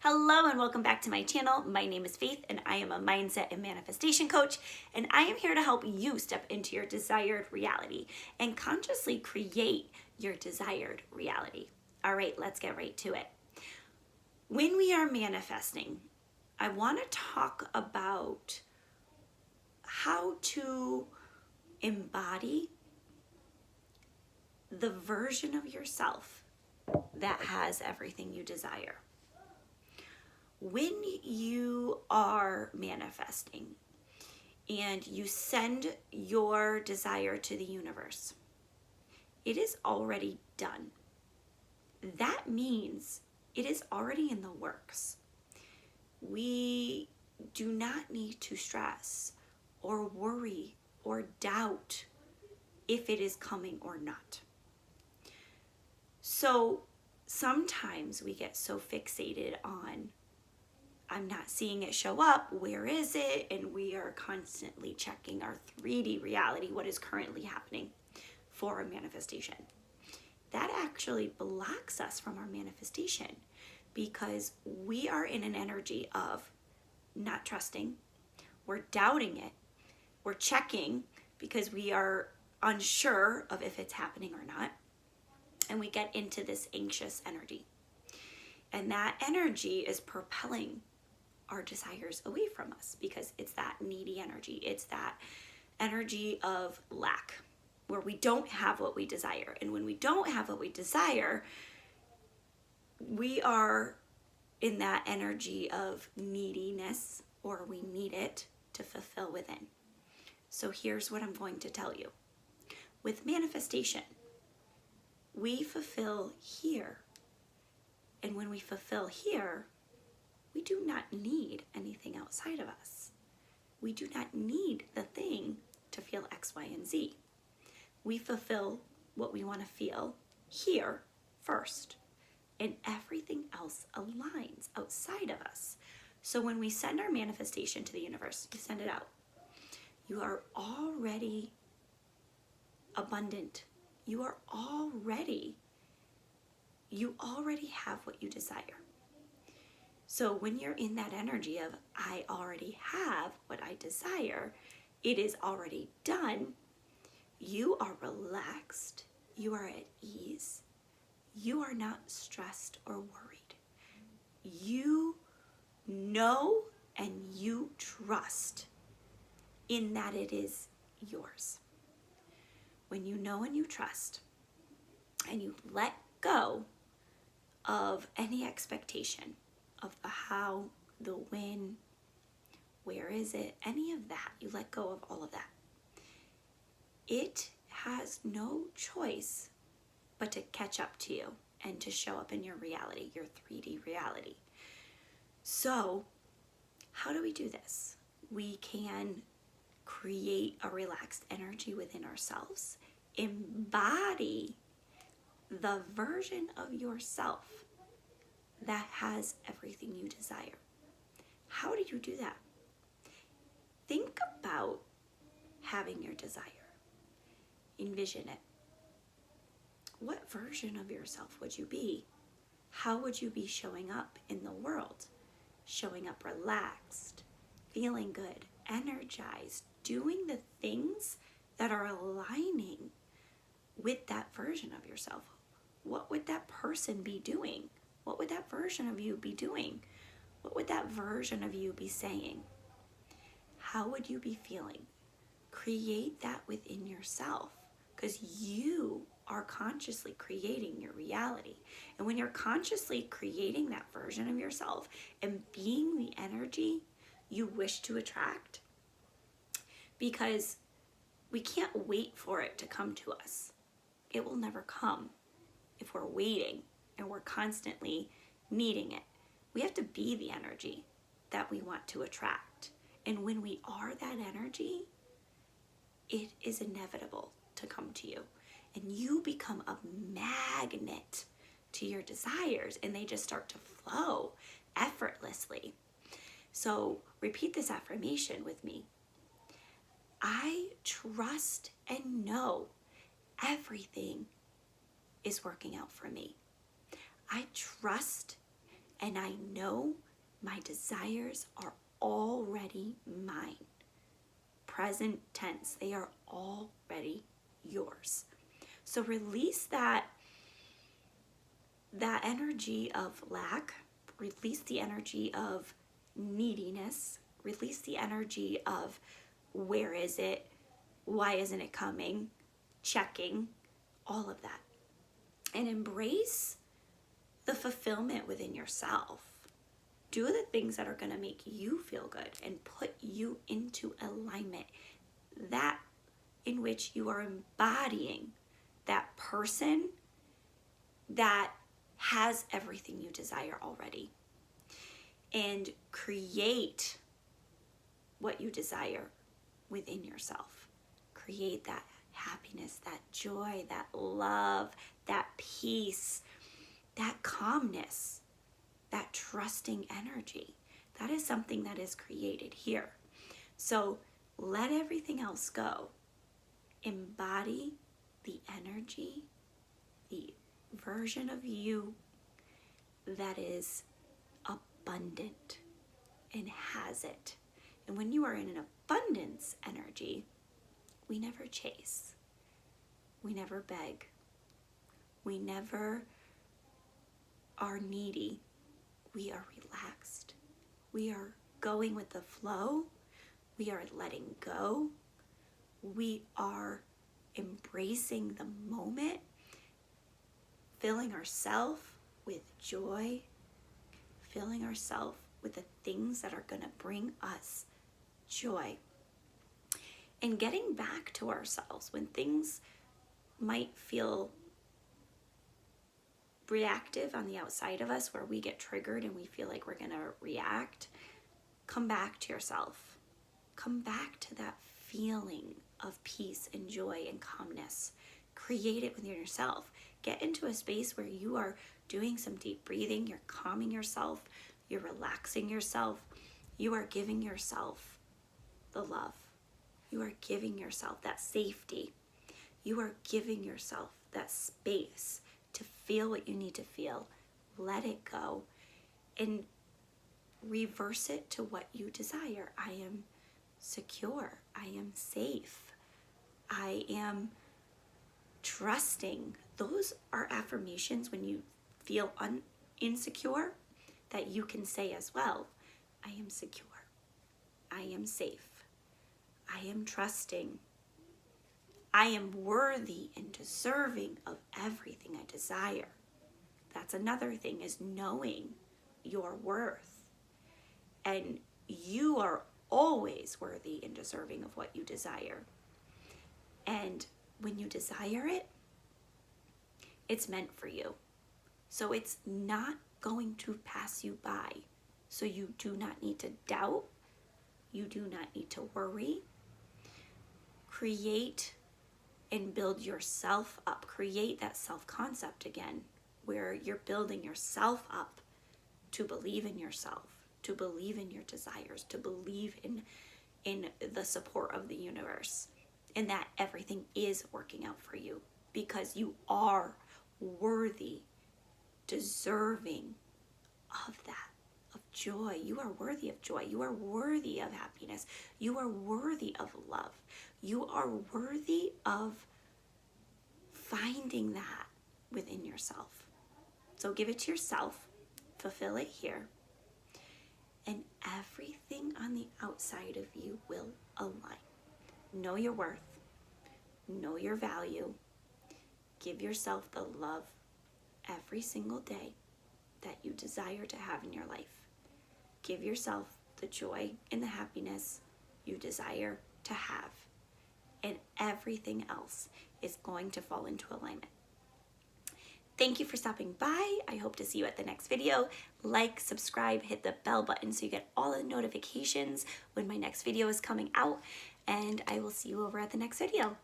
Hello and welcome back to my channel. My name is Faith and I am a mindset and manifestation coach, and I am here to help you step into your desired reality and consciously create your desired reality. All right, let's get right to it. When we are manifesting, I want to talk about how to embody the version of yourself that has everything you desire. When you are manifesting and you send your desire to the universe, it is already done. That means it is already in the works. We do not need to stress or worry or doubt if it is coming or not. So sometimes we get so fixated on, I'm not seeing it show up, where is it? And we are constantly checking our 3D reality, what is currently happening for a manifestation. That actually blocks us from our manifestation because we are in an energy of not trusting, we're doubting it, we're checking because we are unsure of if it's happening or not, and we get into this anxious energy. And that energy is propelling our desires away from us because it's that needy energy. It's that energy of lack where we don't have what we desire. And when we don't have what we desire, we are in that energy of neediness, or we need it to fulfill within. So here's what I'm going to tell you. With manifestation, we fulfill here. And when we fulfill here, we do not need anything outside of us. We do not need the thing to feel X, Y, and Z. We fulfill what we want to feel here first, and everything else aligns outside of us. So when we send our manifestation to the universe, you send it out, you are already abundant. You already have what you desire. So when you're in that energy of, I already have what I desire, it is already done, you are relaxed, you are at ease, you are not stressed or worried. You know and you trust in that it is yours. When you know and you trust and you let go of any expectation of the how, the when, where is it, any of that, you let go of all of that. It has no choice but to catch up to you and to show up in your reality, your 3D reality. So how do we do this? We can create a relaxed energy within ourselves, embody the version of yourself that has everything you desire. How do you do that? Think about having your desire. Envision it. What version of yourself would you be? How would you be showing up in the world? Showing up relaxed, feeling good, energized, doing the things that are aligning with that version of yourself. What would that person be doing? What would that version of you be doing? What would that version of you be saying? How would you be feeling? Create that within yourself, because you are consciously creating your reality. And when you're consciously creating that version of yourself and being the energy you wish to attract, because we can't wait for it to come to us. It will never come if we're waiting and we're constantly needing it. We have to be the energy that we want to attract. And when we are that energy, it is inevitable to come to you. And you become a magnet to your desires, and they just start to flow effortlessly. So repeat this affirmation with me. I trust and know everything is working out for me. I trust and I know my desires are already mine. Present tense, they are already yours. So release that energy of lack, release the energy of neediness, release the energy of where is it, why isn't it coming, checking, all of that. And embrace the fulfillment within yourself. Do the things that are going to make you feel good and put you into alignment, that in which you are embodying that person that has everything you desire already. And create what you desire within yourself. Create that happiness, that joy, that love, that peace, that calmness, that trusting energy. That is something that is created here. So let everything else go. Embody the energy, the version of you that is abundant and has it. And when you are in an abundance energy, we never chase. We never beg. We never are needy. We are relaxed. We are going with the flow. We are letting go. We are embracing the moment, filling ourselves with joy, filling ourselves with the things that are going to bring us joy. And getting back to ourselves when things might feel reactive on the outside of us, where we get triggered and we feel like we're going to react, come back to yourself. Come back to that feeling of peace and joy and calmness. Create it within yourself. Get into a space where you are doing some deep breathing, you're calming yourself, you're relaxing yourself, you are giving yourself the love. You are giving yourself that safety. You are giving yourself that space to feel what you need to feel. Let it go and reverse it to what you desire. I am secure. I am safe. I am trusting. Those are affirmations when you feel insecure that you can say as well. I am secure. I am safe. I am trusting. I am worthy and deserving of everything I desire. That's another thing, is knowing your worth. And you are always worthy and deserving of what you desire. And when you desire it, it's meant for you. So it's not going to pass you by. So you do not need to doubt. You do not need to worry. Create and build yourself up. Create that self-concept again, where you're building yourself up to believe in yourself, to believe in your desires, to believe in the support of the universe, and that everything is working out for you, because you are worthy, deserving of that, of joy. You are worthy of joy. You are worthy of happiness. You are worthy of love. You are worthy of finding that within yourself. So give it to yourself, fulfill it here, and everything on the outside of you will align. Know your worth, know your value, give yourself the love every single day that you desire to have in your life. Give yourself the joy and the happiness you desire to have, and everything else is going to fall into alignment. Thank you for stopping by. I hope to see you at the next video. Like, subscribe, hit the bell button so you get all the notifications when my next video is coming out, and I will see you over at the next video.